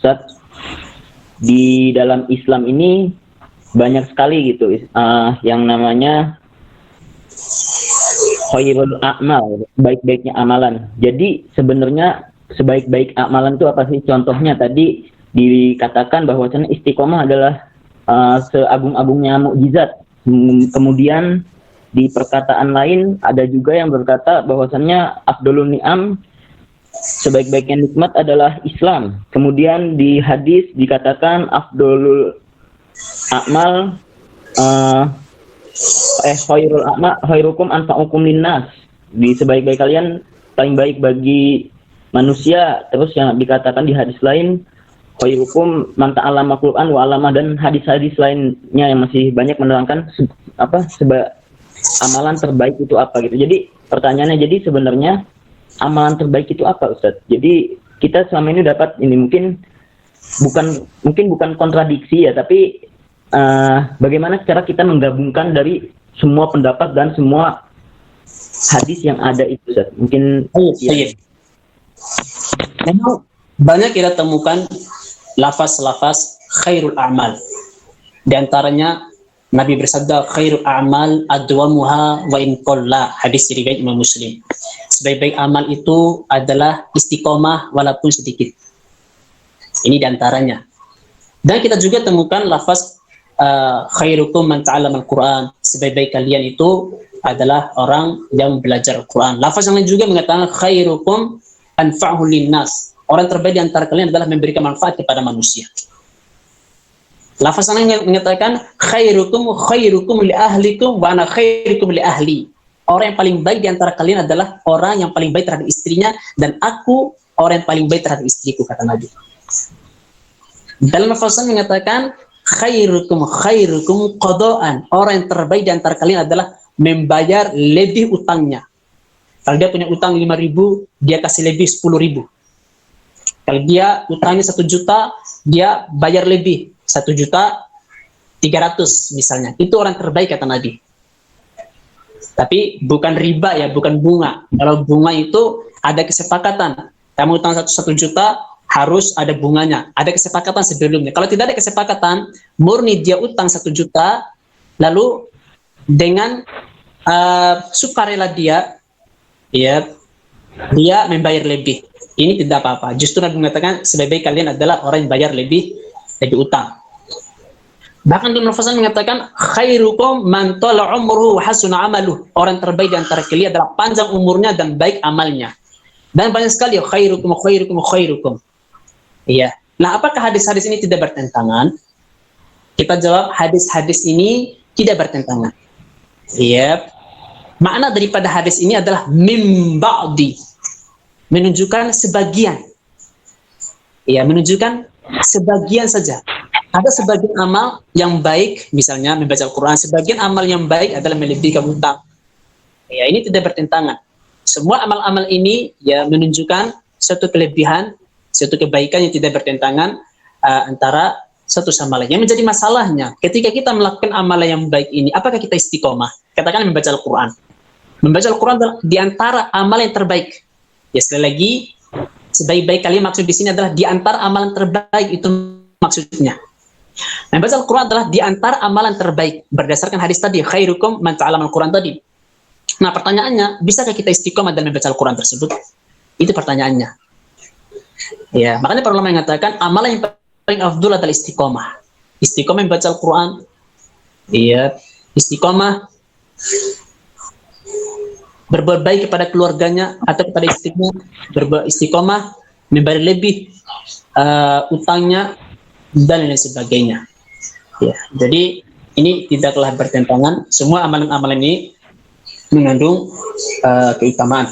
Ustadz, di dalam Islam ini banyak sekali gitu yang namanya khairul a'mal, baik-baiknya amalan. Jadi sebenarnya sebaik-baik amalan itu apa sih? Contohnya tadi dikatakan bahwasanya istiqomah adalah seagung-agungnya mukjizat. Kemudian di perkataan lain ada juga yang berkata bahwasannya afdolun ni'am, sebaik-baiknya nikmat adalah Islam. Kemudian di hadis dikatakan afdolul a'mal khairul a'ma khairukum anfa'ukum linnas. Di sebaik-baik kalian paling baik bagi manusia. Terus yang dikatakan di hadis lain khairukum man ta'allama Qur'an wa 'allama, dan hadis-hadis lainnya yang masih banyak menerangkan amalan terbaik itu apa gitu. Jadi pertanyaannya, jadi sebenarnya amalan terbaik itu apa, Ustaz? Jadi kita selama ini dapat ini mungkin bukan kontradiksi ya, tapi bagaimana cara kita menggabungkan dari semua pendapat dan semua hadis yang ada itu, Ustaz? Mungkin ya. Memang banyak kita temukan lafaz-lafaz khairul a'mal. Di antaranya Nabi bersabda khairul a'mal adwamuha wa in qalla, hadis riwayat Imam Muslim. Sebaik-baik amal itu adalah istiqomah walaupun sedikit. Ini di antaranya. Dan kita juga temukan lafaz khairukum man ta'allama al-Quran, sebaik-baik kalian itu adalah orang yang belajar Al-Quran. Lafaz yang lain juga mengatakan khairukum anfa'hu linnas, orang terbaik di antara kalian adalah memberikan manfaat kepada manusia. Lafaz yang lain mengatakan khairukum li ahlikum wa ana khairukum li ahli, orang yang paling baik di antara kalian adalah orang yang paling baik terhadap istrinya, dan aku orang yang paling baik terhadap istriku, kata Nabi. Dalam lafaz yang mengatakan khairukum qada'an, orang yang terbaik di antara kalian adalah membayar lebih utangnya. Kalau dia punya utang 5.000, dia kasih lebih 10.000. Kalau dia utangnya 1 juta, dia bayar lebih 1.300.000 misalnya. Itu orang terbaik, kata Nabi. Tapi bukan riba ya, bukan bunga. Kalau bunga itu ada kesepakatan. Kamu utang 1 juta, harus ada bunganya. Ada kesepakatan sebelumnya. Kalau tidak ada kesepakatan, murni dia utang 1 juta, lalu dengan sukarela dia membayar lebih. Ini tidak apa-apa. Justru Nabi mengatakan sebaik-baik kalian adalah orang yang bayar lebih utang. Bahkan di lafazan mengatakan khairukum man tala umruhu wa hasuna amaluh, orang terbaik di antara kalian adalah panjang umurnya dan baik amalnya. Dan banyak sekali khairukum. Iya. Nah, apakah hadis-hadis ini tidak bertentangan? Kita jawab, hadis-hadis ini tidak bertentangan. Iya. Makna daripada hadis ini adalah mim ba'di, menunjukkan sebagian. Iya, menunjukkan sebagian saja. Ada sebagian amal yang baik, misalnya membaca Al-Quran. Sebagian amal yang baik adalah melebihkan utang. Ya, ini tidak bertentangan. Semua amal-amal ini ya menunjukkan suatu kelebihan, suatu kebaikan yang tidak bertentangan antara satu sama lain. Yang menjadi masalahnya, ketika kita melakukan amalan yang baik ini, apakah kita istiqomah? Katakan membaca Al-Quran. Membaca Al-Quran adalah di antara amal yang terbaik. Ya, sekali lagi, sebaik-baik kalian maksud di sini adalah di antara amalan terbaik, itu maksudnya. Membaca Al-Quran adalah di antara amalan terbaik berdasarkan hadis tadi, khairukum man ta'allama Al-Quran tadi. Nah, pertanyaannya, bisakah kita istiqomah dalam membaca Al-Quran tersebut? Itu pertanyaannya. Ya, makanya para ulama mengatakan amalan yang paling afdal adalah istiqomah. Istiqomah membaca Al-Quran. Iya, istiqomah berbuat baik kepada keluarganya atau kepada istrinya, istiqomah membayar lebih utangnya dan lain sebagainya. Ya, jadi ini tidaklah bertentangan. Semua amalan-amalan ini mengandung keutamaan.